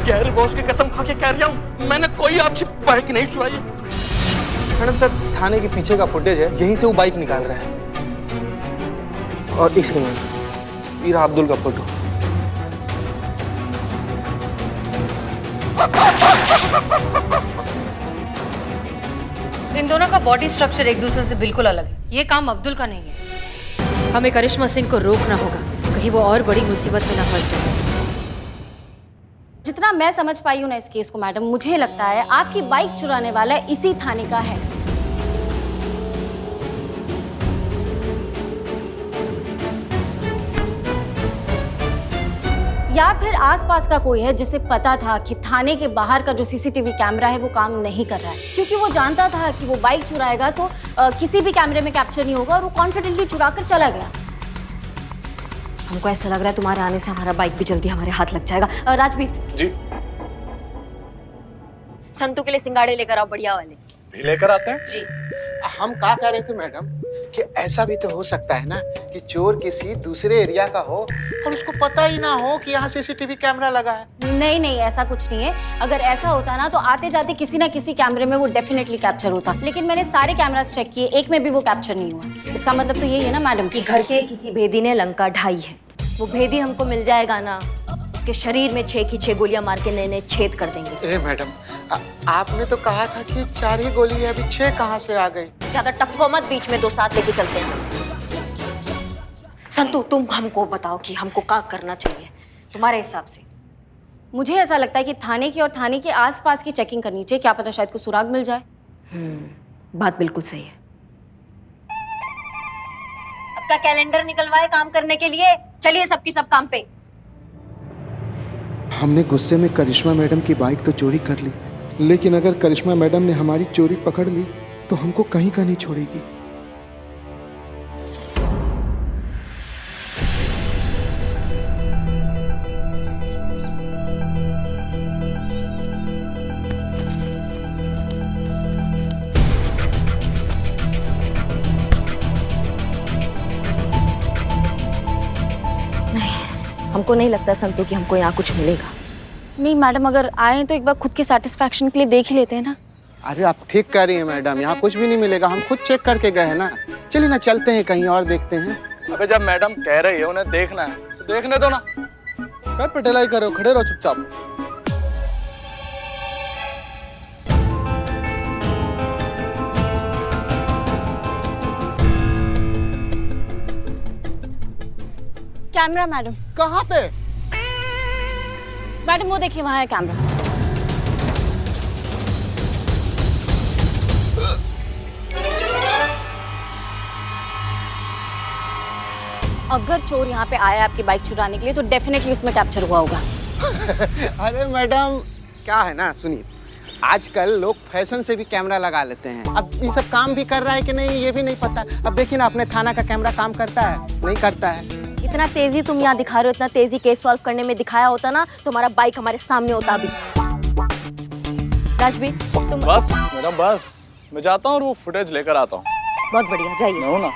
गहरे बॉस की कसम खा के कह रहा हूँ, मैंने कोई आपकी बाइक नहीं चुराई है। मैडम सर, थाने के पीछे का फुटेज है, यहीं से वो बाइक निकाल रहा है। और एक सेकंड, ये रहा अब्दुल का फोटो। इन दोनों का बॉडी स्ट्रक्चर एक दूसरे से बिल्कुल अलग है। ये काम अब्दुल का नहीं है। हमें करिश्मा सिंह को रोकना होगा, कहीं वो और बड़ी मुसीबत में ना फंस जाए। जितना मैं समझ पाई हूँ ना इस केस को मैडम, मुझे लगता है आपकी बाइक चुराने वाला इसी थाने का है। या फिर आसपास का कोई है जिसे पता था कि थाने के बाहर का जो सीसीटीवी कैमरा है वो काम नहीं कर रहा है, क्योंकि वो जानता था कि वो बाइक चुराएगा तो किसी भी कैमरे में कैप्चर नहीं होगा, और वो कॉन्फिडेंटली चुरा कर चला गया। हमको ऐसा लग रहा है तुम्हारे आने से हमारा बाइक भी जल्दी हमारे हाथ लग जाएगा। राजवीर जी संतू के लिए सिंगाड़े लेकर आओ, बढ़िया वाले भी लेकर आते हैं जी। हम कहा कह रहे थे मैडम कि ऐसा भी तो हो सकता है ना कि चोर किसी दूसरे एरिया का हो और उसको पता ही ना हो कि यहाँ सीसीटीवी कैमरा लगा है। नहीं नहीं, ऐसा कुछ नहीं है। अगर ऐसा होता ना तो आते जाते किसी ना किसी कैमरे में वो डेफिनेटली कैप्चर होता, लेकिन मैंने सारे कैमरास चेक किए, एक में भी वो कैप्चर नहीं हुआ। इसका मतलब तो यही है ना मैडम कि घर के किसी भेदी ने लंका ढाई है। वो भेदी हमको मिल जाएगा ना, उसके शरीर में 6 की 6 गोलियां मार के नए नए छेद कर देंगे। ए मैडम, आपने तो कहा था कि 4 ही गोली है, अभी 6 कहाँ से आ गई? ज्यादा टक्को मत, बीच में 2 साथ लेके चलते हैं। संतू तुम हमको बताओ कि हमको क्या करना चाहिए तुम्हारे हिसाब से। मुझे ऐसा लगता है कि थाने की और थाने के आसपास की चेकिंग करनी चाहिए, क्या पता शायद कुछ सुराग मिल जाए। बात बिल्कुल सही है। अब का कैलेंडर निकलवाए काम करने के लिए, चलिए सबकी सब काम पे। हमने गुस्से में करिश्मा मैडम की बाइक तो चोरी कर ली, लेकिन अगर करिश्मा मैडम ने हमारी चोरी पकड़ ली तो हमको कहीं का नहीं छोड़ेगी। हमको नहीं लगता संतू कि हमको यहाँ कुछ मिलेगा। नहीं मैडम, अगर आए तो एक बार खुद के सेटिस्फैक्शन के लिए देख ही लेते हैं ना। अरे आप ठीक कह रही हैं मैडम, यहाँ कुछ भी नहीं मिलेगा, हम खुद चेक करके गए हैं ना। चलिए ना, चलते हैं कहीं और देखते हैं। अबे जब मैडम कह रही है उन्हें देखना है तो देखने दो ना। क्या पटेलाई कर रहे हो, खड़े रहो चुपचाप। Camera madam. कहाँ पे? मैडम वो देखिए, वहाँ है कैमरा। अगर चोर यहाँ पे आया आपकी बाइक चुराने के लिए तो डेफिनेटली उसमें कैप्चर हुआ होगा। अरे मैडम, क्या है ना, सुनिए, आजकल लोग फैशन से भी कैमरा लगा लेते हैं। अब ये सब काम भी कर रहा है कि नहीं ये भी नहीं पता। अब देखिए ना, अपने थाना का कैमरा काम करता है नहीं करता है। इतना तेजी तुम यहाँ दिखा रहे हो, इतना तेजी केस सॉल्व करने में दिखाया होता ना तो हमारा बाइक हमारे सामने होता अभी। राजवीर तुम बस मैडम बस, मैं जाता हूँ और वो फुटेज लेकर आता हूँ। बहुत बढ़िया, जाइए। मैं हूँ ना।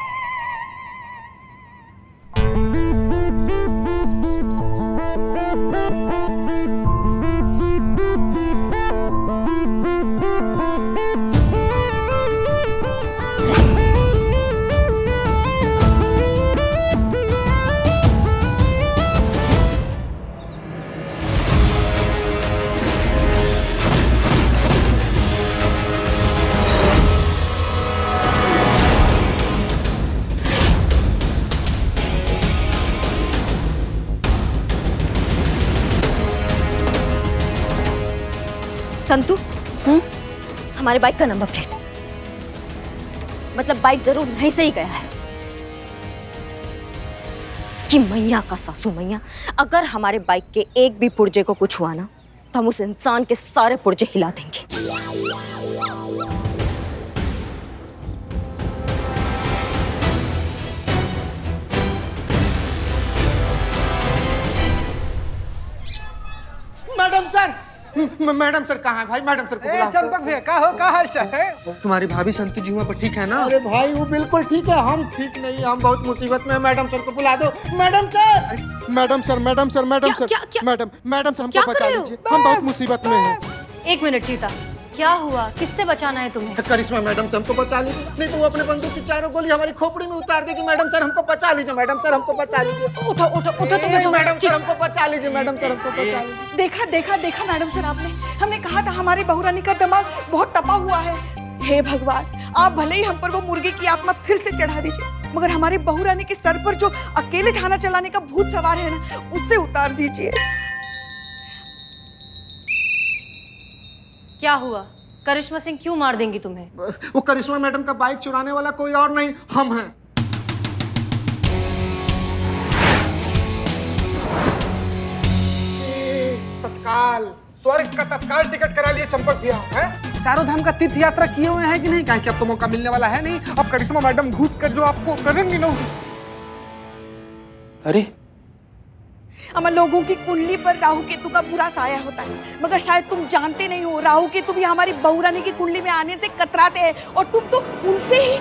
संतू हमारे बाइक का नंबर प्लेट, मतलब बाइक जरूर यहीं से ही गया है। इसकी मैया का सासू मैया, अगर हमारे बाइक के एक भी पुर्जे को कुछ हुआ ना तो हम उस इंसान के सारे पुर्जे हिला देंगे। मैडम सर, मैडम सर कहाँ है भाई? मैडम सर को ए बुलाओ। चंपक भैया का हाल चाल है? तुम्हारी भाभी संतु जी वहाँ पर ठीक है ना? अरे भाई वो बिल्कुल ठीक है, हम ठीक नहीं, हम बहुत मुसीबत में हैं। मैडम सर को बुला दो। Madam sir, madam sir madam sir madam sir क्या? मैडम सर क्या हमको कर बचा रहे हो? लीजिए, हम बहुत मुसीबत में हैं। एक मिनट चीता, क्या हुआ? किससे बचाना है तुम्हें? करिश्मा मैडम से हमको बचा लीजिए, नहीं तो वो अपने बंदूक की चारों गोली हमारी खोपड़ी में उतार देगी। मैडम सर हमको बचा लीजिए, मैडम सर हमको बचा लीजिए। उठो उठो उठो, तुम ए, बैठो। मैडम सर हमको बचा लीजिए, मैडम सर हमको बचा लीजिए। देखा देखा देखा मैडम सर आपने, हमने कहा था हमारी बहुरानी का दिमाग बहुत तपा हुआ है। हे भगवान, आप भले ही हम पर वो मुर्गे की आत्मा फिर से चढ़ा दीजिए, मगर हमारी बहुरानी के सर पर जो अकेले थाना चलाने का भूत सवार है ना, उससे उतार दीजिए। क्या हुआ? करिश्मा सिंह क्यों मार देंगी तुम्हें? वो करिश्मा मैडम का बाइक चुराने वाला कोई और नहीं, हम हैं। तत्काल स्वर्ग का तत्काल टिकट करा लिए चंपक भैया हैं? चारों धाम का तीर्थ यात्रा किए हुए हैं कि नहीं? कहीं कि अब तो मौका मिलने वाला है नहीं। अब करिश्मा मैडम घुस कर जो आपको करेंगी ना अरे अमर लोगों की कुंडली पर राहु केतु का बुरा साया होता है, मगर शायद तुम जानते नहीं हो, राहु केतु भी हमारी बहुरानी की कुंडली में आने से कतराते हैं, और तुम तो उनसे ही।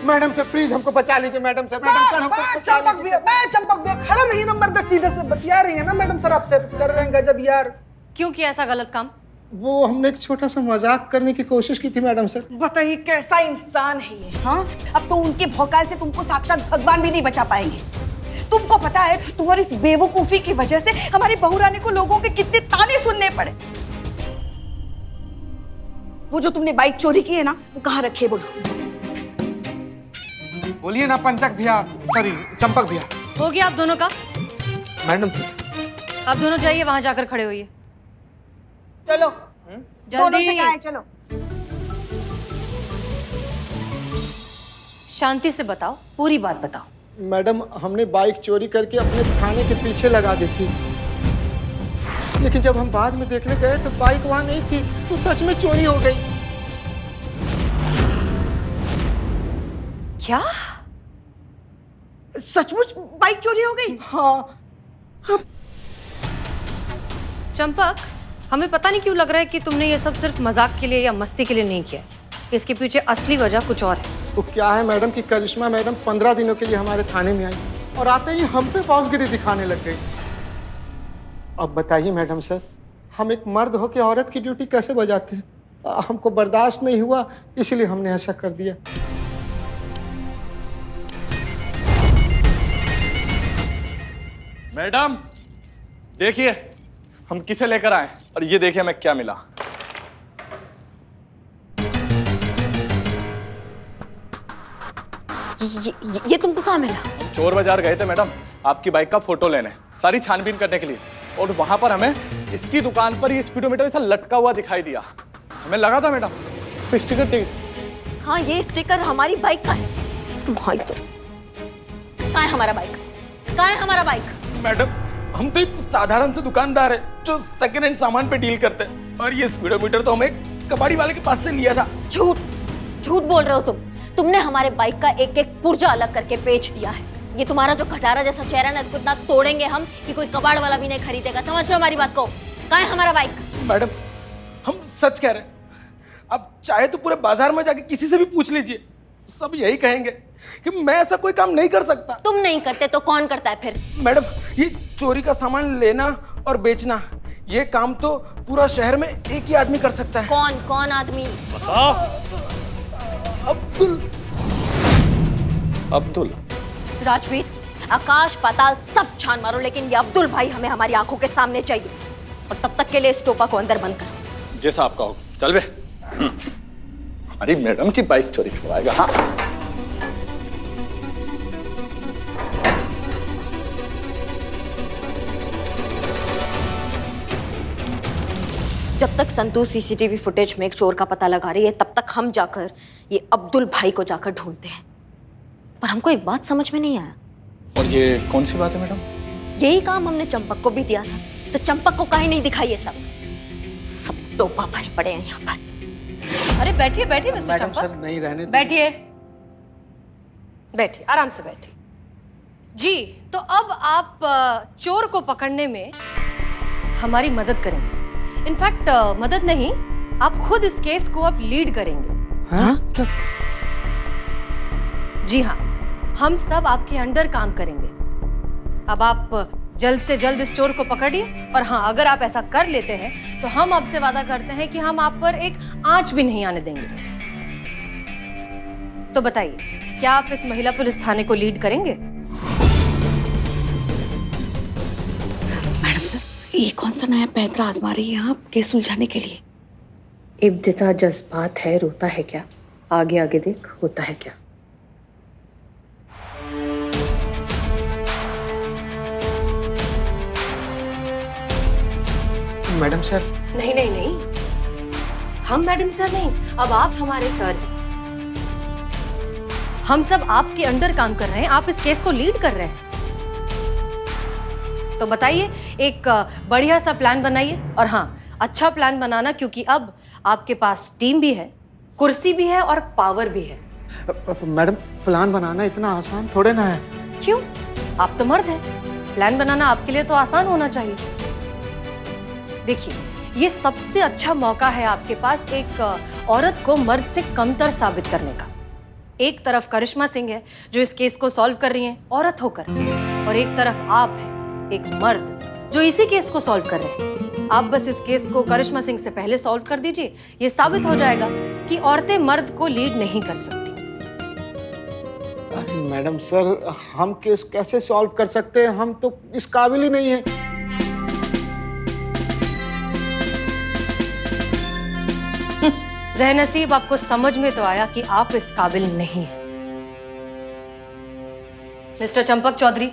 मैडम सर प्लीज हमको बचा लीजिए। मैडम सर हमको बचा लीजिए। चंपक भैया खड़ा नहीं नंबर 10 सीधे से बतिया रही है ना मैडम सर, आपसे कर रहे हैं गजब यार। क्यों किया ऐसा गलत काम? वो हमने एक छोटा सा मजाक करने की कोशिश की थी मैडम सर। बताइए कैसा इंसान है ये? हाँ, अब तो उनके भौकाल से तुमको साक्षात भगवान भी नहीं बचा पाएंगे। तुमको पता है तुम्हारी इस बेवकूफी की वजह से हमारी बहुरानी को लोगों के कितने ताने सुनने पड़े। वो जो तुमने बाइक चोरी की है ना, वो कहाँ रखी है बोलो? बोलिए ना पंचक भैया, सॉरी चंपक भैया। हो गया आप दोनों का? मैडम सर आप दोनों जाइए, वहां जाकर खड़े होइए। चलो दोनों से जल्दी। कहाँ है? चलो शांति से बताओ, पूरी बात बताओ। मैडम हमने बाइक चोरी करके अपने थाने के पीछे लगा दी थी, लेकिन जब हम बाद में देखने गए तो बाइक वहां नहीं थी, तो सच में चोरी हो गई। क्या? सचमुच बाइक चोरी हो गई? हाँ चंपक, हमें पता नहीं क्यों लग रहा है कि तुमने ये सब सिर्फ मजाक के लिए या मस्ती के लिए नहीं किया। इसके पीछे असली वजह कुछ और है। वो क्या है मैडम कि करिश्मा मैडम 15 दिनों के लिए हमारे थाने में आई और आते ही हम पे बॉसगिरी दिखाने लग गई। अब बताइए मैडम सर, हम एक मर्द होकर औरत की ड्यूटी कैसे बजाते हैं? हमको बर्दाश्त नहीं हुआ, इसलिए हमने ऐसा कर दिया। मैडम देखिए हम किसे लेकर आए, और ये देखिए हमें क्या मिला। ये तुमको कहाँ मिला? हम चोर बाजार गए थे मैडम आपकी बाइक का फोटो लेने, सारी छानबीन करने के लिए, और वहां पर हमें इसकी दुकान पर ये स्पीडोमीटर ऐसा लटका हुआ दिखाई दिया। हमें लगा था मैडम इस पे स्टिकर देख। हाँ, ये स्टिकर हमारी बाइक का है। भाई तो कहाँ है हमारा बाइक? कहाँ है हमारा बाइक? मैडम हम तो एक साधारण से दुकानदार है जो सेकंड हैंड सामान पे डील करते हैं, और ये स्पीडोमीटर तो हम एक कबाड़ी वाले के पास से लिया था। झूठ झूठ बोल रहे हो तुम। तुमने हमारे बाइक का एक एक पुर्जा अलग करके बेच दिया है। ये तुम्हारा जो खटारा जैसा चेहरा ना, इसको इतना तोड़ेंगे हम कि कोई कबाड़ वाला भी नहीं खरीदेगा। समझ लो हमारी बात को। कहाँ है हमारा बाइक? मैडम हम सच कह रहे हैं, अब चाहे तो पूरे बाजार में जाके किसी से भी पूछ लीजिए, सब यही कहेंगे कि मैं ऐसा कोई काम नहीं कर सकता। तुम नहीं करते तो कौन करता है फिर? मैडम ये चोरी का सामान लेना और बेचना, ये काम तो पूरा शहर में एक ही आदमी कर सकता है। कौन कौन आदमी? अब्दुल। राजवीर, आकाश पाताल सब छान मारो, लेकिन ये अब्दुल भाई हमें हमारी आंखों के सामने चाहिए, और तब तक के लिए इस टोपा को अंदर बंद करो। जैसा आपका हो। चल बे। अरे मैडम की बाइक चोरी छुड़वाएगा? हाँ जब तक संतू सीसीटीवी फुटेज में एक चोर का पता लगा रही है, तब तक हम जाकर ये अब्दुल भाई को जाकर ढूंढते हैं। पर हमको एक बात समझ में नहीं आया। और ये कौन सी बात है मैडम? यही काम हमने चंपक को भी दिया था, तो चंपक को काहे नहीं दिखाई? ये सब टोपा भरे पड़े हैं यहाँ पर। अरे बैठिए बैठिए मिस्टर मैडम सर चंपक, नहीं रहने बैठिए बैठिए, आराम से बैठिए। जी, तो अब आप चोर को पकड़ने में हमारी मदद करेंगे। इनफैक्ट मदद नहीं, आप खुद इस केस को अब लीड करेंगे। हाँ क्या? जी हाँ, हम सब आपके अंडर काम करेंगे। अब आप जल्द से जल्द इस चोर को पकड़िए, और हाँ, अगर आप ऐसा कर लेते हैं तो हम आपसे वादा करते हैं कि हम आप पर एक आंच भी नहीं आने देंगे। तो बताइए, क्या आप इस महिला पुलिस थाने को लीड करेंगे? मैडम सर, ये कौन सा नया पैंतरा आजमा रही है आप केस सुलझाने के लिए? इब्तिदा जज्बात है, रोता है क्या? आगे आगे देख, होता है क्या? Madam sir. नहीं नहीं नहीं, हम मैडम सर नहीं, अब आप हमारे सर हैं। हम सब आपके अंडर काम कर रहे हैं, आप इस केस को लीड कर रहे हैं। तो बताइए, एक बढ़िया सा प्लान बनाइए, और हाँ, अच्छा प्लान बनाना, क्योंकि अब आपके पास टीम भी है, कुर्सी भी है और पावर भी है। मैडम, प्लान बनाना इतना आसान थोड़े ना है। क्यों? आप तो मर्द हैं, प्लान बनाना आपके लिए तो आसान होना चाहिए। देखिए, ये सबसे अच्छा मौका है आपके पास एक औरत को मर्द से कमतर साबित करने का। एक तरफ करिश्मा सिंह है जो इस केस को सॉल्व कर रही हैं औरत होकर, और एक तरफ आप हैं, एक मर्द जो इसी केस को सॉल्व कर रहे हैं। आप बस इस केस को करिश्मा सिंह से पहले सॉल्व कर दीजिए, ये साबित हो जाएगा कि औरतें मर्द को लीड नहीं कर सकती। अरे मैडम सर, हम केस कैसे सॉल्व कर सकते हैं? हम तो इस काबिल ही नहीं है। ज़हनसीब, आपको समझ में तो आया कि आप इस काबिल नहीं हैं। मिस्टर चंपक चौधरी,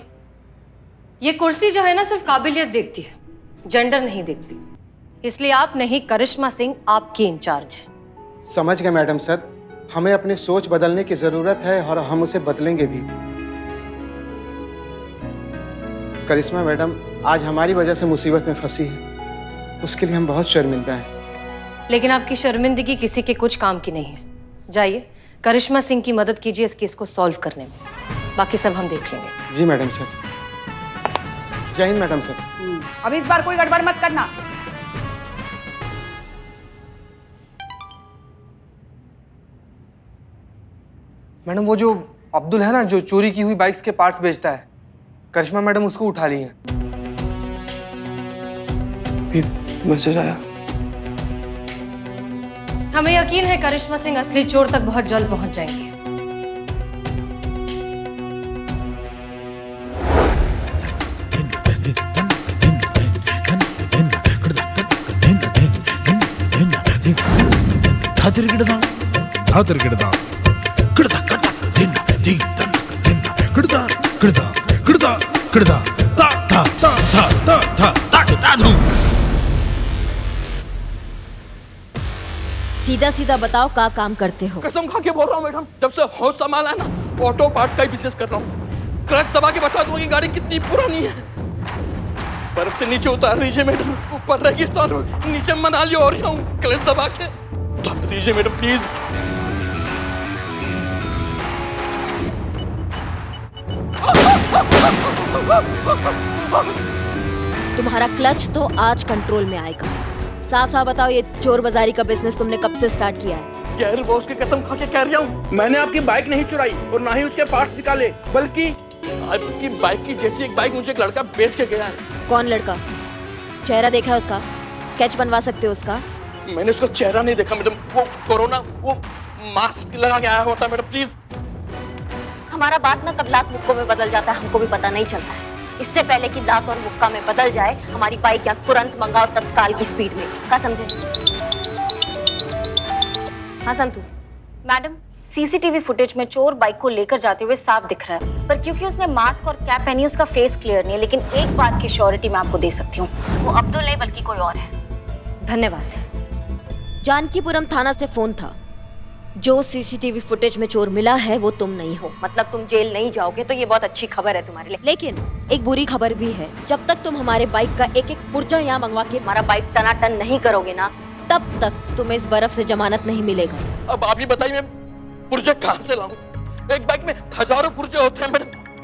ये कुर्सी जो है ना, सिर्फ काबिलियत देखती है, जेंडर नहीं देखती। इसलिए आप नहीं, करिश्मा सिंह आपकी इंचार्ज है। समझ गए मैडम सर, हमें अपनी सोच बदलने की जरूरत है और हम उसे बदलेंगे भी। करिश्मा मैडम आज हमारी वजह से मुसीबत में फंसी है, उसके लिए हम बहुत शर्मिंदा हैं। लेकिन आपकी शर्मिंदगी किसी के कुछ काम की नहीं है। जाइए, करिश्मा सिंह की मदद कीजिए इस केस को सॉल्व करने में, बाकी सब हम देख लेंगे। जी मैडम सर। जय हिंद मैडम सर। अब इस बार कोई गड़बड़ मत करना। मैडम, वो जो अब्दुल है ना, जो चोरी की हुई बाइक्स के पार्ट्स बेचता है, करिश्मा मैडम उसको उठा ली है। फिर मैसेज आया। हमें यकीन है करिश्मा सिंह असली चोर तक बहुत जल्द पहुंच जाएंगी। सीधा सीधा बताओ, क्या काम करते हो? कसम खा के बोल रहा हूँ मैडम, जब से होश संभाला है ना, ऑटो पार्ट्स का ही बिजनेस कर रहा हूँ। क्लच दबा के बता दूंगी गाड़ी कितनी पुरानी है। बर्फ से नीचे उतार दीजिए मैडम, ऊपर रेगिस्तान नीचे मनाली हो रहा हूँ, क्लच दबा के उतार दीजिए मैडम प्लीज। तुम्हारा क्लच तो आज कंट्रोल में आएगा। साफ साफ बताओ, ये चोर बाजारी का बिजनेस तुमने कब से स्टार्ट किया है? गैर बॉस की कसम खा के कह रहा हूँ, मैंने आपकी बाइक नहीं चुराई और ना ही उसके पार्ट्स निकाले, बल्कि आपकी बाइक की जैसी एक बाइक मुझे एक लड़का बेच के गया है। कौन लड़का? चेहरा देखा है उसका? स्केच बनवा सकते हो उसका? मैंने उसका चेहरा नहीं देखा मैडम, वो कोरोना वो मास्क लगा के आया होता मैडम प्लीज। हमारा बात ना कब लात मुक्कों में बदल जाता है हमको भी पता नहीं चलता है। इससे पहले कि दांत और मुक्का में बदल जाए, हमारी बाइक यहाँ तुरंत मंगाओ तत्काल की स्पीड में। क्या समझे? हाँ संतू मैडम, सीसीटीवी फुटेज में चोर बाइक को लेकर जाते हुए साफ दिख रहा है, पर क्योंकि उसने मास्क और कैप पहनी उसका फेस क्लियर नहीं है। लेकिन एक बात की श्योरिटी मैं आपको दे सकती हूँ, वो अब्दुल नहीं बल्कि कोई और है। धन्यवाद। जानकीपुरम थाना से फोन था, जो सीसीटीवी फुटेज में चोर मिला है वो तुम नहीं हो। मतलब तुम जेल नहीं जाओगे, तो ये बहुत अच्छी खबर है तुम्हारे लिए। लेकिन एक बुरी खबर भी है, जब तक तुम हमारे बाइक का एक एक पुर्जा यहाँ मंगवा के हमारा बाइक टनाटन नहीं करोगे ना, तब तक तुम्हें इस बर्फ से जमानत नहीं मिलेगा। अब आप ही बताइए, मैं पुर्जे कहाँ से लाऊं? एक बाइक में हजारों पुर्जे होते हैं मैडम,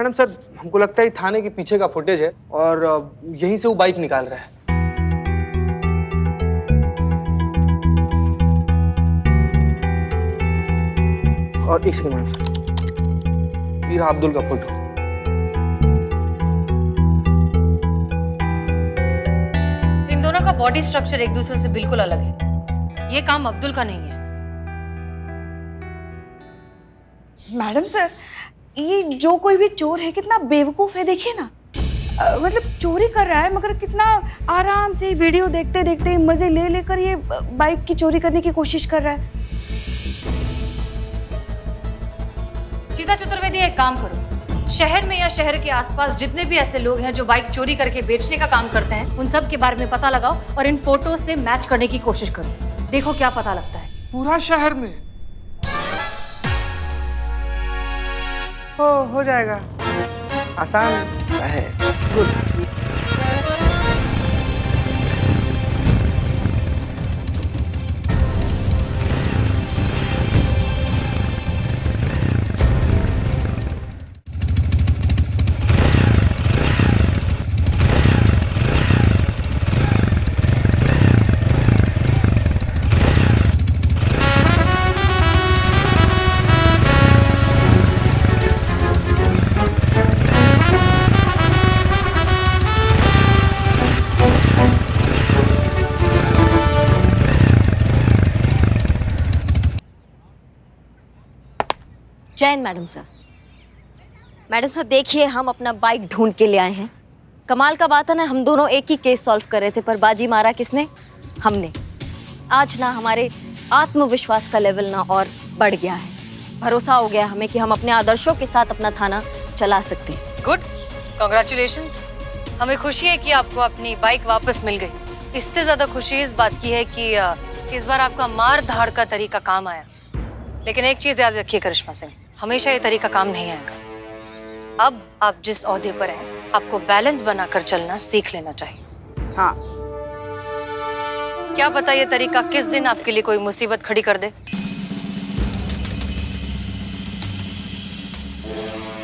मैडम सर, हमको लगता है ये थाने के पीछे का फुटेज है और यहीं से वो बाइक निकाल रहा है। और एक सेकंड मैडम सर, ये रहा अब्दुल का फोटो। इन दोनों का बॉडी स्ट्रक्चर एक दूसरे से बिल्कुल अलग है। ये काम अब्दुल का नहीं है। मैडम सर, ये जो कोई भी चोर है कितना बेवकूफ है, देखिए ना। मतलब चोरी कर रहा है मगर कितना आराम से वीडियो देखते देखते मजे ले लेकर ये बाइक की चोरी करने की कोशिश कर रहा है। चीता चतुर्वेदी, एक काम करो, शहर में या शहर के आसपास जितने भी ऐसे लोग हैं जो बाइक चोरी करके बेचने का काम करते हैं, उन सब के बारे में पता लगाओ और इन फोटो से मैच करने की कोशिश करो। देखो क्या पता लगता है। पूरा शहर में हो जाएगा, आसान सा है। गुड। जय Hind madam sir. Madam sir देखिए, हम अपना बाइक ढूंढ के ले आए हैं। कमाल का बात है ना, हम दोनों एक ही केस सॉल्व कर रहे थे, पर बाजी मारा किसने? हमने। आज ना हमारे आत्मविश्वास का लेवल ना और बढ़ गया है। भरोसा हो गया हमें कि हम अपने आदर्शों के साथ अपना थाना चला सकते हैं। Good, congratulations. हमें खुशी है कि आपको अपनी बाइक वापस मिल गई। इससे ज्यादा खुशी इस बात की है कि इस बार आपका मार धाड़ का तरीका काम आया। लेकिन एक चीज याद रखिए करिश्मा सिंह, हमेशा ये तरीका काम नहीं आएगा। अब आप जिस ओहदे पर हैं, आपको बैलेंस बनाकर चलना सीख लेना चाहिए। हाँ, क्या पता ये तरीका किस दिन आपके लिए कोई मुसीबत खड़ी कर दे।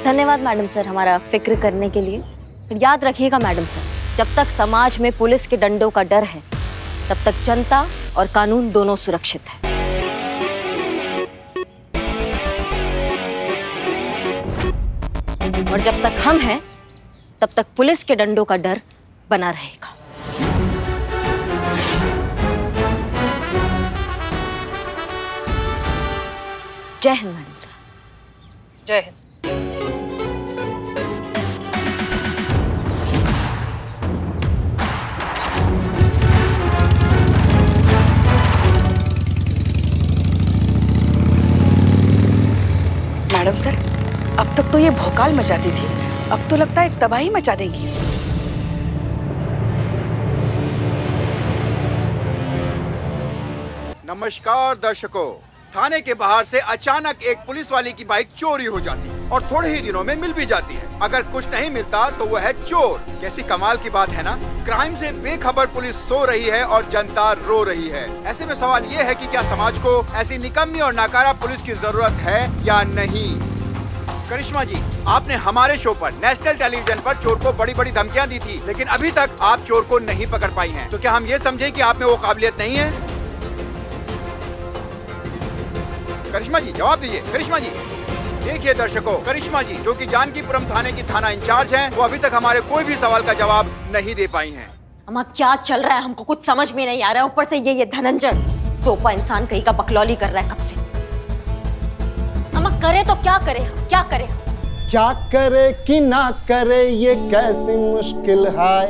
धन्यवाद मैडम सर हमारा फिक्र करने के लिए। पर याद रखिएगा मैडम सर, जब तक समाज में पुलिस के डंडों का डर है, तब तक जनता और कानून दोनों सुरक्षित है। और जब तक हम हैं, तब तक पुलिस के डंडों का डर बना रहेगा। जय हिंद मैडम सर। जय हिंद। मैडम सर, अब तक तो ये भौकाल मचाती थी, अब तो लगता है तबाही मचा देंगी। नमस्कार दर्शकों, थाने के बाहर से अचानक एक पुलिस वाले की बाइक चोरी हो जाती है और थोड़े ही दिनों में मिल भी जाती है। अगर कुछ नहीं मिलता तो वह है चोर। कैसी कमाल की बात है ना। क्राइम से बेखबर पुलिस सो रही है और जनता रो रही है। ऐसे में सवाल ये है कि क्या समाज को ऐसी निकम्मी और नाकारा पुलिस की जरूरत है या नहीं। करिश्मा जी, आपने हमारे शो पर नेशनल टेलीविजन पर चोर को बड़ी बड़ी धमकियां दी थी, लेकिन अभी तक आप चोर को नहीं पकड़ पाई हैं। तो क्या हम ये समझे कि आप में वो काबिलियत नहीं है? करिश्मा जी जवाब दीजिए। करिश्मा जी, देखिए दर्शकों, करिश्मा जी जो कि जानकीपुरम थाने की थाना इंचार्ज हैं, वो अभी तक हमारे कोई भी सवाल का जवाब नहीं दे पाई हैं। अम्मा क्या चल रहा है, हमको कुछ समझ में नहीं आ रहा है। ऊपर से ये धनंजय तोपा इंसान कहीं का बकलौली कर रहा है कब से। अम्मा करे तो क्या करे हम, क्या करे हम? क्या करे कि ना करे ये कैसी मुश्किल है,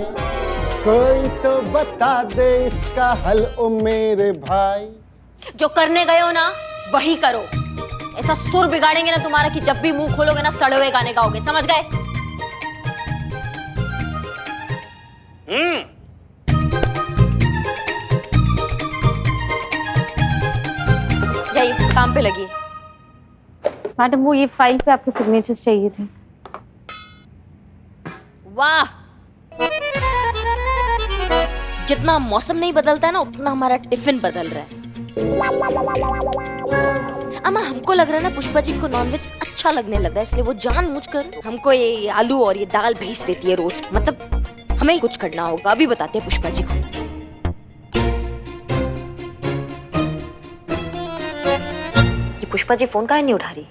कोई तो बता दे इसका हल ओ मेरे भाई। जो करने गए हो ना वही करो। ऐसा सुर बिगाड़ेंगे ना तुम्हारा कि जब भी मुंह खोलोगे ना सड़वे गाने गाओगे, समझ गए? यही काम पे लगी। मैडम वो ये फाइल पे आपके सिग्नेचर्स चाहिए थे। वाह, जितना मौसम नहीं बदलता है ना, उतना हमारा टिफिन बदल रहा है। अम्मा हमको लग रहा है ना पुष्पा जी को नॉनवेज अच्छा अच्छा लगने लग रहा है, इसलिए वो जानबूझकर हमको ये आलू और ये दाल भेज देती है रोज। मतलब हमें ही कुछ करना होगा, अभी बताते हैं पुष्पा जी को। ये पुष्पा जी फोन काहे नहीं उठा रही?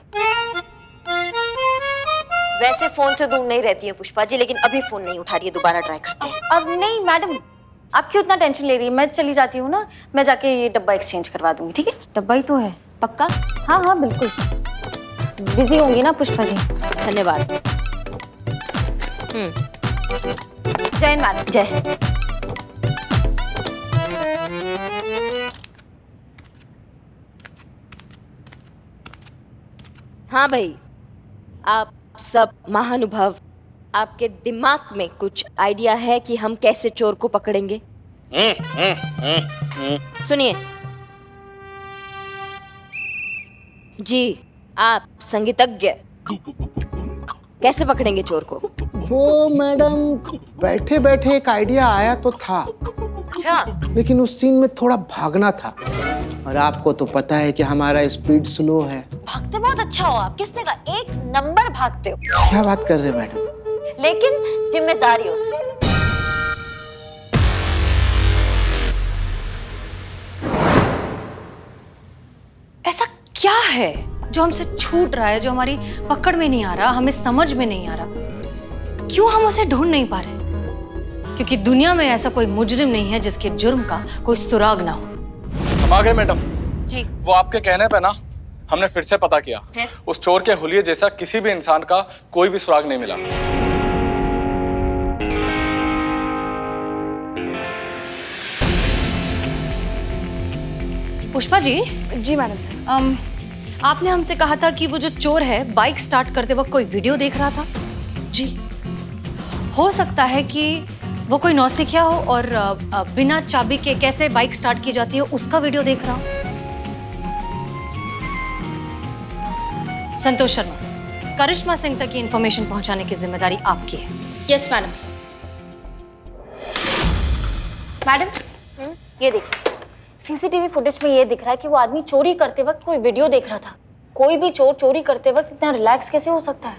वैसे फोन से दूर नहीं रहती है पुष्पा जी, लेकिन अभी फोन नहीं उठा रही है, दोबारा ट्राई करते हैं। अब नहीं मैडम, आप क्यों इतना टेंशन ले रही है? मैं चली जाती हूँ ना, मैं जाके ये डब्बा एक्सचेंज करवा दूंगी, ठीक है? डब्बा ही तो है। पक्का? हाँ हाँ बिल्कुल। बिजी होंगी ना पुष्पा जी? धन्यवाद। जय हिंद मैडम। जय हिंद। हाँ भाई, आप सब महानुभाव, आपके दिमाग में कुछ आइडिया है कि हम कैसे चोर को पकड़ेंगे? सुनिए जी, आप संगीतज्ञ, कैसे पकड़ेंगे चोर को? वो मैडम बैठे बैठे एक आइडिया आया तो था, अच्छा, लेकिन उस सीन में थोड़ा भागना था, और आपको तो पता है कि हमारा स्पीड स्लो है। भागते बहुत अच्छा हो आप, किसने कहा? एक नंबर भागते हो। क्या बात कर रहे हैं मैडम? लेकिन जिम्मेदारियों से। ऐसा क्या है जो हमसे छूट रहा है, जो हमारी पकड़ में नहीं आ रहा, हमें समझ में नहीं आ रहा? क्यों हम उसे ढूंढ नहीं पा रहे? क्योंकि दुनिया में ऐसा कोई मुजरिम नहीं है जिसके जुर्म का कोई सुराग ना हो। हम आ गए मैडम जी। वो आपके कहने पे ना हमने फिर से पता किया, उस चोर के हुलिये जैसा किसी भी इंसान का कोई भी सुराग नहीं मिला। पुष्पा जी। जी मैडम सर। आपने हमसे कहा था कि वो जो चोर है बाइक स्टार्ट करते वक्त कोई वीडियो देख रहा था। जी। हो सकता है कि वो कोई नौसिखिया हो और बिना चाबी के कैसे बाइक स्टार्ट की जाती है उसका वीडियो देख रहा हो। संतोष शर्मा, करिश्मा सिंह तक की इंफॉर्मेशन पहुंचाने की जिम्मेदारी आपकी है। Yes madam sir. मैडम ये देखिए, सीसीटीवी फुटेज में ये दिख रहा है कि वो आदमी चोरी करते वक्त कोई वीडियो देख रहा था। कोई भी चोर चोरी करते वक्त इतना रिलैक्स कैसे हो सकता है?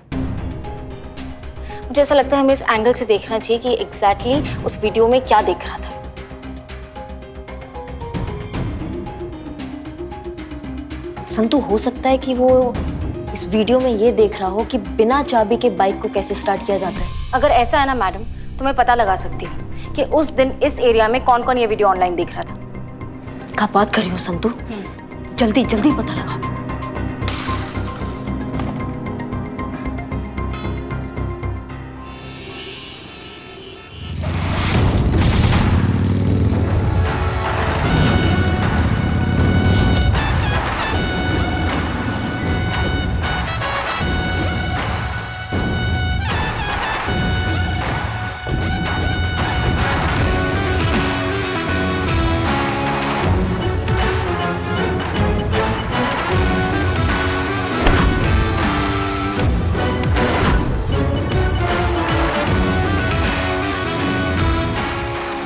मुझे ऐसा लगता है हमें इस एंगल से देखना चाहिए कि एग्जैक्टली उस वीडियो में क्या देख रहा था। संतु, हो सकता है कि वो इस वीडियो में ये देख रहा हो कि बिना चाबी के बाइक को कैसे स्टार्ट किया जाता है। अगर ऐसा है ना मैडम, तो मैं पता लगा सकती हूँ कि उस दिन इस एरिया में कौन कौन ये वीडियो ऑनलाइन देख रहा था। क्या बात कर रही हो संतु? जल्दी जल्दी पता लगा।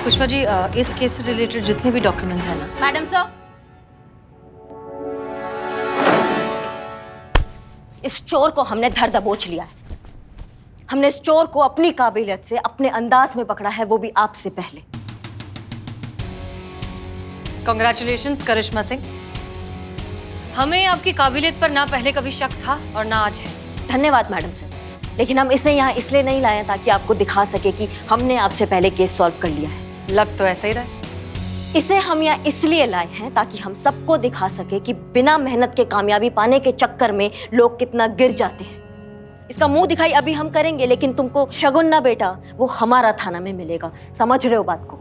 पुष्पा जी, इस केस से रिलेटेड जितने भी डॉक्यूमेंट्स हैं ना। मैडम सर, इस चोर को हमने धर दबोच लिया है। हमने इस चोर को अपनी काबिलियत से अपने अंदाज में पकड़ा है, वो भी आपसे पहले। कांग्रेचुलेशंस करिश्मा सिंह, हमें आपकी काबिलियत पर ना पहले कभी शक था और ना आज है। धन्यवाद मैडम सर, लेकिन हम इसे यहाँ इसलिए नहीं लाए ताकि आपको दिखा सके कि हमने आपसे पहले केस सॉल्व कर लिया है। लग तो ऐसा ही रहा है। इसे हम यहाँ इसलिए लाए हैं ताकि हम सबको दिखा सके कि बिना मेहनत के कामयाबी पाने के चक्कर में लोग कितना गिर जाते हैं। इसका मुंह दिखाई अभी हम करेंगे, लेकिन तुमको शगुन ना बेटा, वो हमारा थाना में मिलेगा। समझ रहे हो बात को?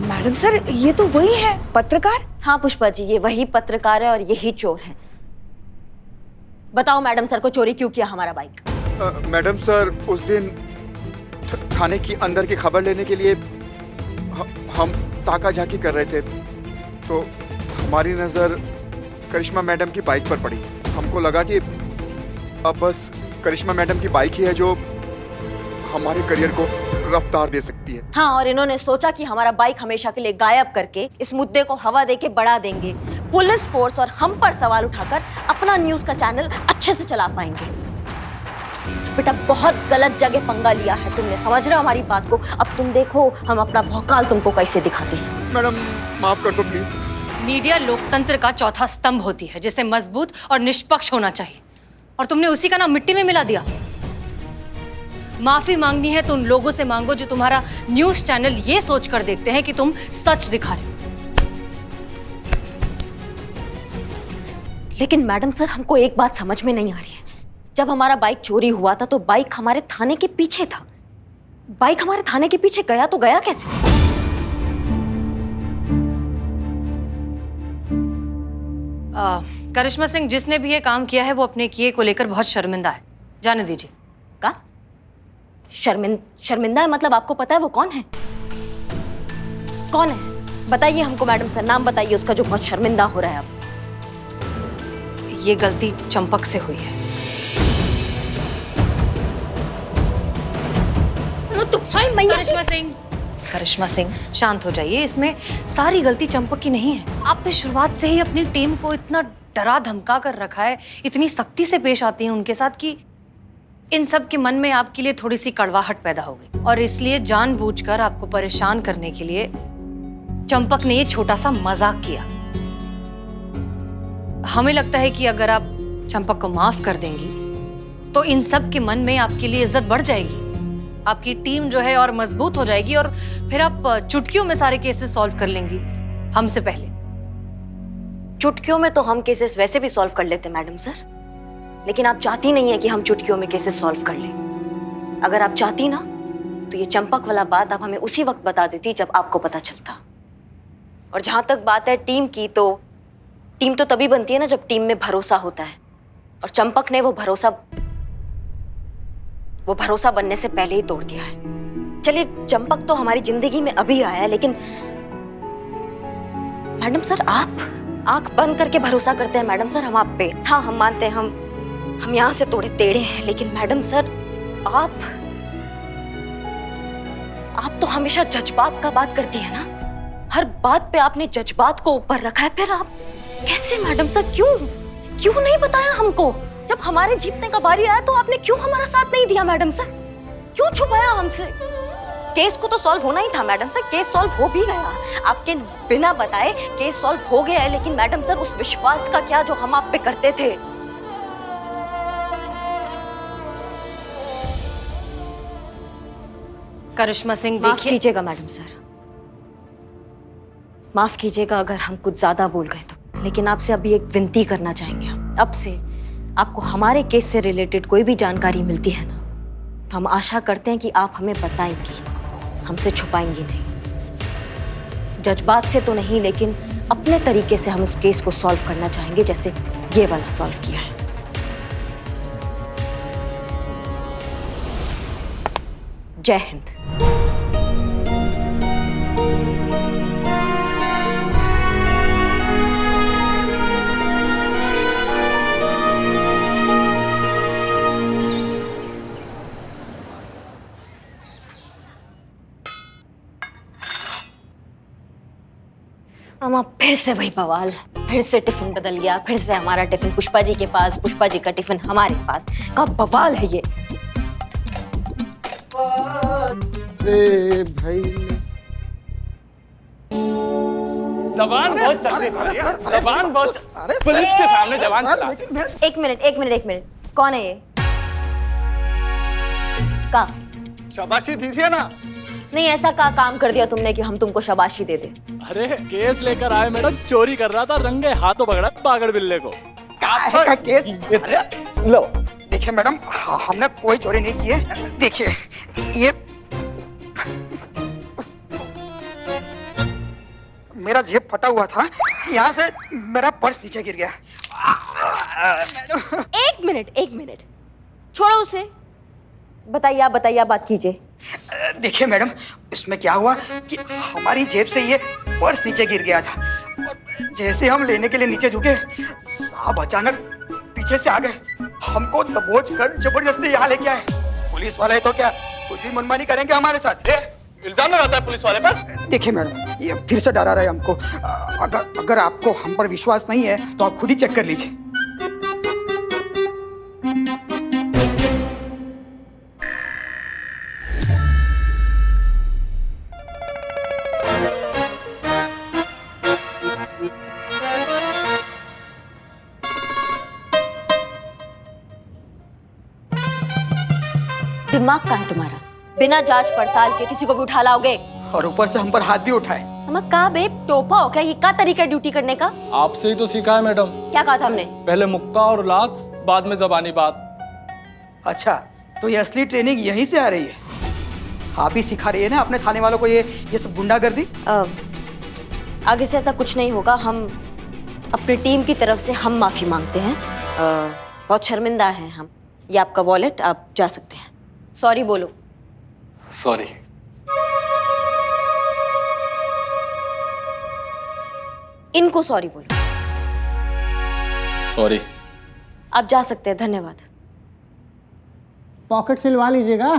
मैडम सर, ये तो वही है पत्रकार। हाँ पुष्पा जी, ये वही पत्रकार है और यही चोर है। बताओ मैडम सर को चोरी क्यों किया हमारा बाइक? मैडम सर, उस दिन थाने की अंदर की खबर लेने के लिए हम ताका झाकी कर रहे थे, तो हमारी नज़र करिश्मा मैडम की बाइक पर पड़ी। हमको लगा कि अब बस करिश्मा मैडम की बाइक ही है जो हमारे करियर को रफ्तार दे सकती है। सकती है। हाँ, और इन्होंने सोचा कि हमारा बाइक हमेशा के लिए गायब करके इस मुद्दे को हवा देके बढ़ा देंगे। पुलिस फोर्स और हम पर सवाल उठाकर अपना न्यूज का चैनल अच्छे से चला पाएंगे। बेटा, बहुत गलत जगह पंगा लिया है तुमने, समझ रहे हो हमारी बात को? अब तुम देखो हम अपना भौकाल तुमको कैसे दिखाते हैं। मैडम माफ कर दो प्लीज। मीडिया लोकतंत्र का चौथा स्तंभ होती है, जिसे मजबूत और निष्पक्ष होना चाहिए, और तुमने उसी का नाम मिट्टी में मिला दिया। माफी मांगनी है तो उन लोगों से मांगो जो तुम्हारा न्यूज चैनल ये सोचकर देखते हैं कि तुम सच दिखा रहे हो। लेकिन मैडम सर, हमको एक बात समझ में नहीं आ रही है। जब हमारा बाइक चोरी हुआ था तो बाइक हमारे थाने के पीछे था। बाइक हमारे थाने के पीछे गया तो गया कैसे? करिश्मा सिंह, जिसने भी ये काम किया है वो अपने किए को लेकर बहुत शर्मिंदा है, जाने दीजिए। का शर्मिंदा है? मतलब आपको पता है वो कौन है? कौन है बताइए हमको मैडम सर, नाम बताइए उसका जो बहुत शर्मिंदा हो रहा है अब। ये गलती चंपक से हुई है। करिश्मा सिंह, शांत हो जाइए। इसमें सारी गलती चंपक की नहीं है। आपने शुरुआत से ही अपनी टीम को इतना डरा धमका कर रखा है, इतनी सख्ती से पेश आती हैं उनके साथ कि इन सब के मन में आपके लिए थोड़ी सी कड़वाहट पैदा हो गई, और इसलिए जानबूझकर आपको परेशान करने के लिए चंपक ने ये छोटा सा मजाक किया। हमें लगता है कि अगर आप चंपक को माफ कर देंगी तो इन सब के मन में आपके लिए इज्जत बढ़ जाएगी, आपकी टीम जो है और मजबूत हो जाएगी, और फिर आप चुटकियों में सारे केसेस सॉल्व कर लेंगी हमसे पहले। चुटकियों में तो हम केसेस वैसे भी सॉल्व कर लेते मैडम सर, लेकिन आप चाहती नहीं है कि हम चुटकियों में केसेस सॉल्व कर लें। अगर आप चाहती ना तो ये चंपक वाला बात आप हमें उसी वक्त बता देती जब आपको पता चलता। और जहां तक बात है टीम की, तो टीम तो तभी बनती है ना जब टीम में भरोसा होता है, और चंपक ने वो भरोसा बनने से पहले ही तोड़ दिया है। चलिए, चंपक तो हमारी जिंदगी में अभी आया है, लेकिन मैडम सर आप आंख बंद करके भरोसा करते हैं मैडम सर हम आप पे। हाँ, हम मानते हैं हम यहाँ से थोड़े टेढ़े हैं, लेकिन मैडम सर आप तो हमेशा जज्बात का बात करती है ना। हर बात पे आपने जज्बात को ऊपर रखा है। फिर आप कैसे मैडम सर, क्यों नहीं बताया हमको? जब हमारे जीतने का बारी आया तो आपने क्यों हमारा साथ नहीं दिया मैडम सर? क्यों छुपाया हमसे? केस को तो सॉल्व होना ही था मैडम सर, केस सॉल्व हो भी गया। आपके बिना बताए केस सॉल्व हो गया है, लेकिन मैडम सर उस विश्वास का क्या जो हम आप पे करते थे? करिश्मा सिंह, माफ देखिए। कीजिएगा मैडम सर, माफ कीजिएगा अगर हम कुछ ज्यादा बोल गए तो, लेकिन आपसे अभी एक विनती करना चाहेंगे हम। अब से आपको हमारे केस से रिलेटेड कोई भी जानकारी मिलती है ना, तो हम आशा करते हैं कि आप हमें बताएंगी, हमसे छुपाएंगी नहीं। जज्बात से तो नहीं, लेकिन अपने तरीके से हम उस केस को सॉल्व करना चाहेंगे, जैसे ये वाला सॉल्व किया है। जय हिंद। मामा, फिर से वही बवाल, फिर से टिफिन बदल गया, फिर से हमारा टिफिन पुष्पा जी के पास, पुष्पा जी का टिफिन हमारे पास। क्या बवाल है ये? भाई जबान बहुत चलती है, जबान बहुत पुलिस के सामने जबान चला। एक मिनट, कौन है ये? का शाबाशी दीजिए ना। नहीं, ऐसा का काम कर दिया तुमने कि हम तुमको शाबाशी दे दे? अरे केस लेकर आए मैडम, चोरी कर रहा था, रंगे हाथों पकड़ा पागड़ बिल्ले को। का केस? अरे लो, देखिए मैडम, हमने कोई चोरी नहीं की है। देखिए ये मेरा जेब फटा हुआ था, यहाँ से मेरा पर्स नीचे गिर गया। एक मिनट, छोड़ो उसे, बताइए आप बात कीजिए। देखिए मैडम, इसमें क्या हुआ कि हमारी जेब से ये पर्स नीचे गिर गया था, और जैसे हम लेने के लिए नीचे झुके, साहब अचानक पीछे से आ गए, हमको दबोच कर जबरदस्ती यहाँ लेके आए। पुलिस वाले तो क्या कुछ भी मनमानी करेंगे हमारे साथ? इल्जाम लगाता है पुलिस वाले पर। देखिए मैडम, ये फिर से डरा रहे हैं हमको। अगर आपको हम पर विश्वास नहीं है तो आप खुद ही चेक कर लीजिए। दिमाग कहाँ है तुम्हारा? बिना जांच पड़ताल के किसी को भी उठा लाओगे? और ऊपर से हम पर हाथ भी उठाए। हम का बे टोपा हो क्या? ये क्या तरीका है ड्यूटी करने का? आपसे ही तो सीखा है मैडम। क्या कहा था हमने? पहले मुक्का और लात, बाद में जबानी बात। अच्छा, तो ये असली ट्रेनिंग यहीं से आ रही है? आप ही सिखा रही है ना अपने थाने वालों को ये सब गुंडागर्दी? आगे से ऐसा कुछ नहीं होगा। हम अपनी टीम की तरफ से हम माफी मांगते हैं। बहुत शर्मिंदा हैं हम। ये आपका वॉलेट, आप जा सकते हैं। सॉरी बोलो। सॉरी। इनको सॉरी बोलो। सॉरी। आप जा सकते हैं, धन्यवाद। पॉकेट सिलवा लीजिएगा।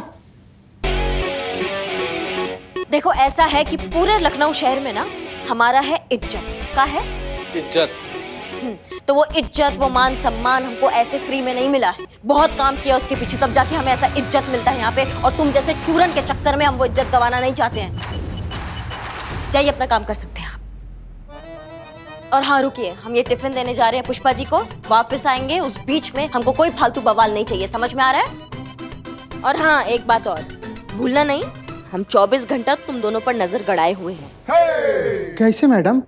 देखो ऐसा है कि पूरे लखनऊ शहर में ना हमारा है इज्जत। का है? इज्जत। तो वो इज्जत, वो मान सम्मान हमको ऐसे फ्री में नहीं मिला है। बहुत काम किया उसके पीछे, तब जाके हमें ऐसा इज्जत मिलता है यहाँ पे। और तुम जैसे चूरन के चक्कर में हम वो इज्जत गंवाना नहीं चाहते हैं। जाइए, अपना काम कर सकते हैं आप। और हाँ रुकिए, हम ये टिफिन देने जा रहे हैं पुष्पा जी को। वापस आएंगे, उस बीच में हमको कोई फालतू बवाल नहीं चाहिए। समझ में आ रहा है? और हाँ एक बात और, भूलना नहीं, हम 24 घंटा तुम दोनों पर नजर गड़ाए हुए हैं। कैसे मैडम?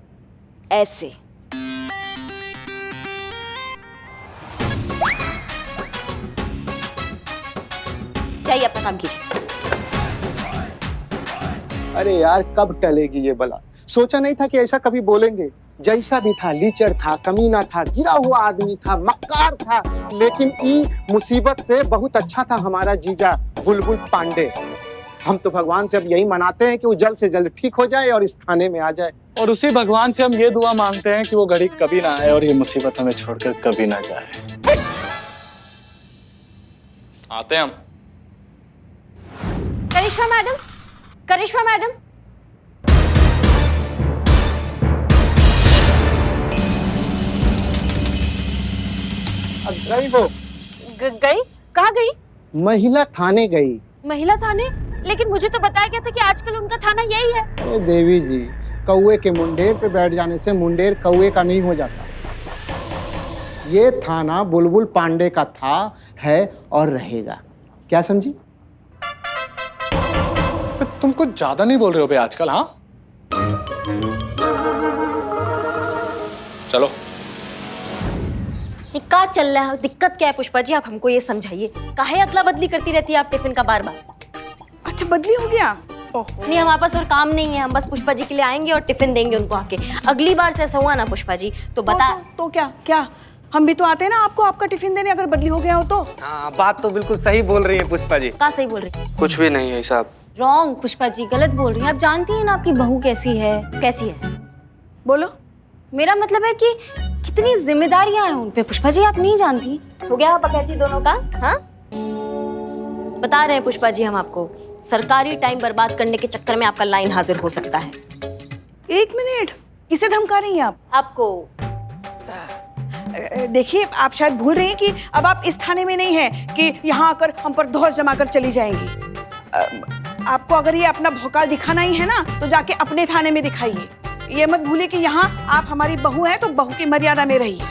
ऐसे। जाइए, अपना काम कीजिए। अरे यार, कब टलेगी ये बला? सोचा नहीं था कि ऐसा कभी बोलेंगे। जैसा भी था, लीचड़ था, कमीना था, गिरा हुआ आदमी था, मक्कार था, लेकिन ई मुसीबत से बहुत अच्छा था हमारा जीजा बुलबुल पांडे। हम तो भगवान से अब यही मनाते हैं कि वो जल्द से जल्द ठीक हो जाए और इस थाने में आ जाए। और उसी भगवान से हम ये दुआ मांगते हैं कि वो घड़ी कभी ना आए और ये मुसीबत हमें छोड़कर कभी ना जाए। आते हैं हम। करिश्मा मैडम, करिश्मा मैडम। अब गई वो? गई? कहाँ गई? महिला थाने गई। महिला थाने? लेकिन मुझे तो बताया गया था कि आजकल उनका थाना यही है। अरे देवी जी, कौवे के मुंडेर पे बैठ जाने से मुंडेर कौवे का नहीं हो जाता। ये थाना बुलबुल पांडे का था, है और रहेगा। क्या समझी? तुम कुछ ज्यादा नहीं बोल रहे हो बे आजकल? हाँ चलो। ये क्या चल रहा है? दिक्कत क्या है पुष्पा जी? आप हमको ये समझाइए। काहे अदला बदली करती रहती है आप टिफिन का बार बार? अच्छा, बदली हो गया? नहीं, हमारे पास और काम नहीं है। हम बस पुष्पा जी के लिए आएंगे और टिफिन देंगे उनको आके। अगली बार से ऐसा हुआ ना पुष्पा जी तो बता। तो क्या हम भी तो आते हैं ना आपको आपका टिफिन देने, अगर बदली हो गया हो तो। हाँ, बात तो बिल्कुल सही बोल रही है पुष्पा जी। क्या सही बोल रही? कुछ भी नहीं है साहब। रॉन्ग पुष्पा जी, गलत बोल रही हैं। आप जानती हैं ना आपकी बहू कैसी है। कैसी है? बोलो। मेरा मतलब है कि कितनी जिम्मेदारियां हैं उन पे पुष्पा जी, आप नहीं जानती। हो गया बकैती दोनों का? हाँ बता रहे हैं पुष्पा जी हम आपको, सरकारी टाइम बर्बाद करने के चक्कर में आपका लाइन हाजिर हो सकता है। 1 मिनट, किसे धमका रही हैं आप? आपको। देखिए, आप शायद भूल रही हैं कि अब आप इस थाने में नहीं हैं कि यहाँ आकर हम पर धौंस जमाकर चली जाएंगी। आपको अगर ये अपना भौकाल दिखाना ही है ना तो जाके अपने थाने में दिखाइए। ये मत भूलिए कि यहाँ आप हमारी बहू हैं तो बहू की मर्यादा में रहिए।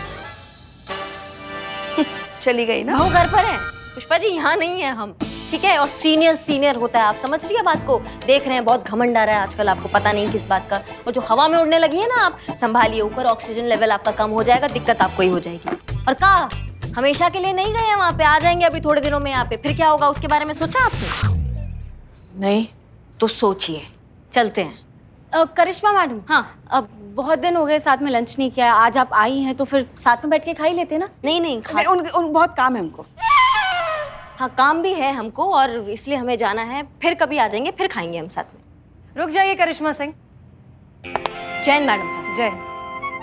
चली गई ना? बहू घर पर है पुष्पा जी, यहाँ नहीं है हम, ठीक है? और सीनियर होता है, आप समझ रही है बात को? देख रहे हैं बहुत घमंड आ रहा है आजकल, आपको पता नहीं किस बात का। और जो हवा में उड़ने लगी है ना, आप संभालिए, ऊपर ऑक्सीजन लेवल आपका कम हो जाएगा, दिक्कत आपको ही हो जाएगी। और कहा हमेशा के लिए नहीं गए हैं वहाँ पे, आ जाएंगे अभी थोड़े दिनों में यहाँ पे, फिर क्या होगा उसके बारे में सोचा आपने? नहीं। तो सोचिए, चलते हैं। करिश्मा मैडम, हाँ अब बहुत दिन हो गए साथ में लंच नहीं किया है, आज आप आई हैं तो फिर साथ में बैठ के खा ही लेते ना। नहीं उन बहुत काम है हमको। हाँ काम भी है हमको और इसलिए हमें जाना है, फिर कभी आ जाएंगे, फिर खाएंगे हम साथ में। रुक जाइए करिश्मा सिंह। Jain madam sir. जय।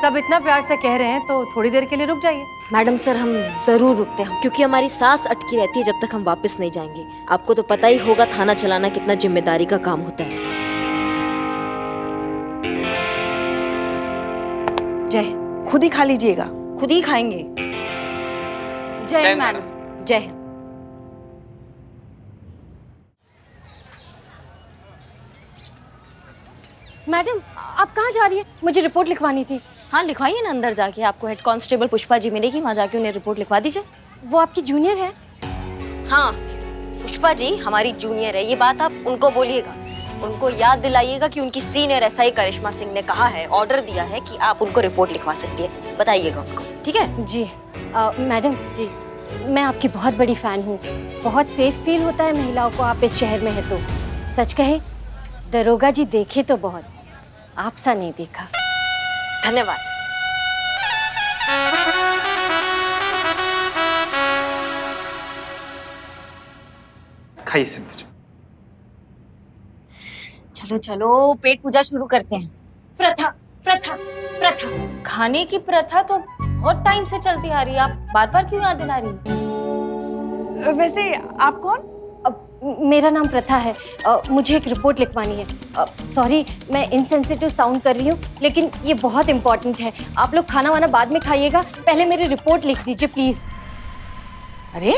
सब इतना प्यार से कह रहे हैं तो थोड़ी देर के लिए रुक जाइए। मैडम सर हम जरूर रुकते हैं, क्योंकि हमारी सांस अटकी रहती है जब तक हम वापस नहीं जाएंगे। आपको तो पता ही होगा थाना चलाना कितना जिम्मेदारी का काम होता है। जय हिंद। खुद ही खा लीजिएगा। खुद ही खाएंगे। जय हिंद मैडम। जय हिंद। मैडम आप कहाँ जा रही है? मुझे रिपोर्ट लिखवानी थी। हाँ लिखवाइए ना, अंदर जाके आपको हेड कांस्टेबल पुष्पा जी मिलेगी, वहाँ जाके उन्हें रिपोर्ट लिखवा दीजिए। वो आपकी जूनियर है? हाँ पुष्पा जी हमारी जूनियर है, ये बात आप उनको बोलिएगा। उनको याद दिलाइएगा कि उनकी सीनियर एसआई करिश्मा सिंह ने कहा है, ऑर्डर दिया है कि आप उनको रिपोर्ट लिखवा सकती है। बताइएगा उनको, ठीक है? जी मैडम जी मैं आपकी बहुत बड़ी फ़ैन हूँ। बहुत सेफ फील होता है महिलाओं को आप इस शहर में है तो। सच कहे दरोगा जी देखे तो बहुत, आप सा नहीं देखा। धन्यवाद। खाइए सिंधु जी। चलो चलो पेट पूजा शुरू करते हैं। प्रथा प्रथा प्रथा, खाने की प्रथा तो बहुत टाइम से चलती आ रही है, आप बार बार क्यों याद दिला रही हैं? वैसे आप कौन? मेरा नाम प्रथा है। मुझे एक रिपोर्ट लिखवानी है। सॉरी मैं इनसेंसिटिव साउंड कर रही हूँ, लेकिन ये बहुत इंपॉर्टेंट है। आप लोग खाना वाना बाद में खाइएगा, पहले मेरी रिपोर्ट लिख दीजिए प्लीज। अरे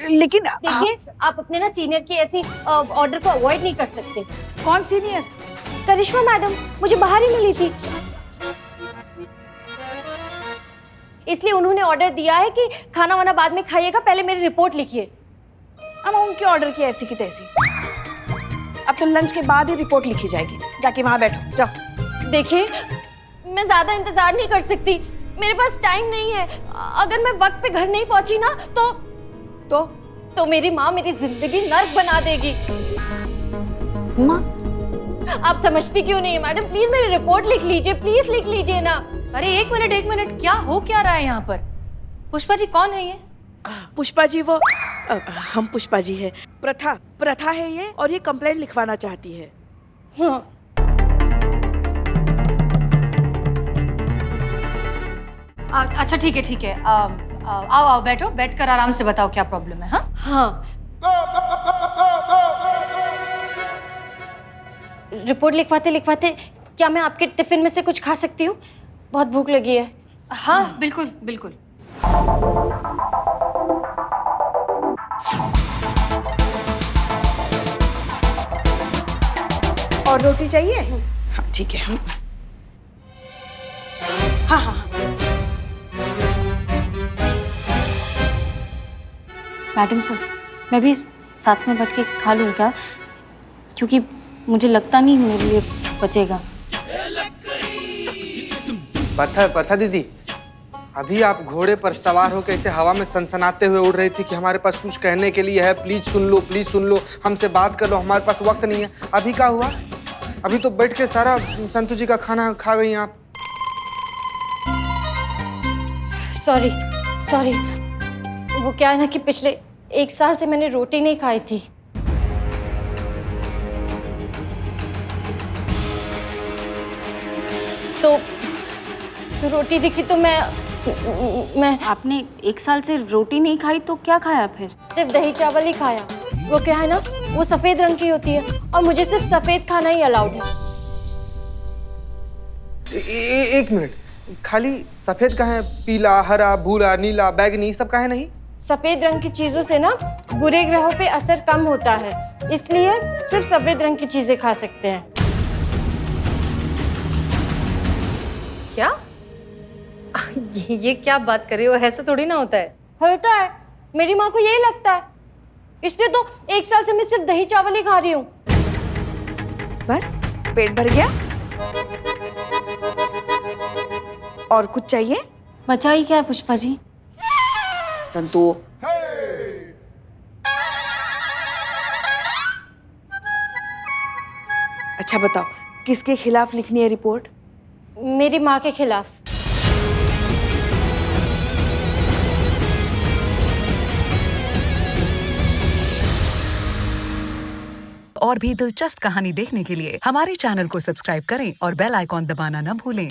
लेकिन देखिए आप अपने ना सीनियर की ऐसी ऑर्डर को अवॉइड नहीं कर सकते। कौन सीनियर? करिश्मा मैडम मुझे बाहर ही मिली थी, इसलिए उन्होंने ऑर्डर दिया है कि खाना वाना बाद में खाइएगा, पहले मेरी रिपोर्ट लिखिए। हम उनके ऑर्डर की ऐसी की तैसी। अब तो लंच के बाद ही रिपोर्ट लिखी जाएगी। जाके वहां बैठो, जाओ। देखिए मैं ज्यादा इंतजार नहीं कर सकती, मेरे पास टाइम नहीं है। अगर मैं वक्त पे घर नहीं पहुंची ना तो मेरी माँ मेरी जिंदगी नर्क बना देगी। माँ? आप समझती क्यों नहीं है मैडम? प्लीज मेरी रिपोर्ट लिख लीजिए, प्लीज लिख लीजिए ना। अरे एक मिनट, क्या हो क्या रहा है यहाँ पर? पुष्पा जी कौन है ये? पुष्पा जी वो हम पुष्पा जी है। प्रथा है ये, और ये कंप्लेंट लिखवाना चाहती है। हाँ। अच्छा ठीक है। आओ बैठो, बैठकर आराम से बताओ क्या प्रॉब्लम है। हाँ रिपोर्ट लिखवाते लिखवाते क्या मैं आपके टिफिन में से कुछ खा सकती हूँ? बहुत भूख लगी है। हाँ बिल्कुल बिल्कुल। और रोटी चाहिए? हाँ ठीक है। हाँ। मैडम सर मैं भी साथ में बैठ के खा लूँ क्या? क्योंकि मुझे लगता नहीं मेरे लिए बचेगा। प्रथा दीदी, अभी आप घोड़े पर सवार होकर ऐसे हवा में सनसनाते हुए उड़ रही थी कि हमारे पास कुछ कहने के लिए है, प्लीज सुन लो, हमसे बात कर लो, हमारे पास वक्त नहीं है। अभी क्या हुआ? अभी तो बैठ के सारा संतु जी का खाना खा गई आप। सॉरी वो क्या है ना कि पिछले 1 साल से मैंने रोटी नहीं खाई थी। तो रोटी दिखी तो मैं आपने 1 साल से रोटी नहीं खाई तो क्या खाया फिर? सिर्फ दही चावल ही खाया। वो क्या है ना, वो सफेद रंग की होती है और मुझे सिर्फ सफेद खाना ही अलाउड है। एक मिनट, खाली सफेद का है? पीला, हरा, भूरा, नीला, बैगनी सब का है नहीं? सफेद रंग की चीजों से ना बुरे ग्रहों पे असर कम होता है, इसलिए सिर्फ सफेद रंग की चीजें खा सकते हैं। क्या? ये क्या बात कर रही हो? ऐसा थोड़ी ना होता है। होता है, मेरी माँ को यही लगता है, इसलिए तो 1 साल से मैं सिर्फ दही चावल ही खा रही हूँ। बस पेट भर गया? और कुछ चाहिए? बचा ही क्या है पुष्पा जी? संतु अच्छा बताओ, किसके खिलाफ लिखनी है रिपोर्ट? मेरी माँ के खिलाफ। और भी दिलचस्प कहानी देखने के लिए हमारे चैनल को सब्सक्राइब करें और बेल आइकॉन दबाना न भूलें।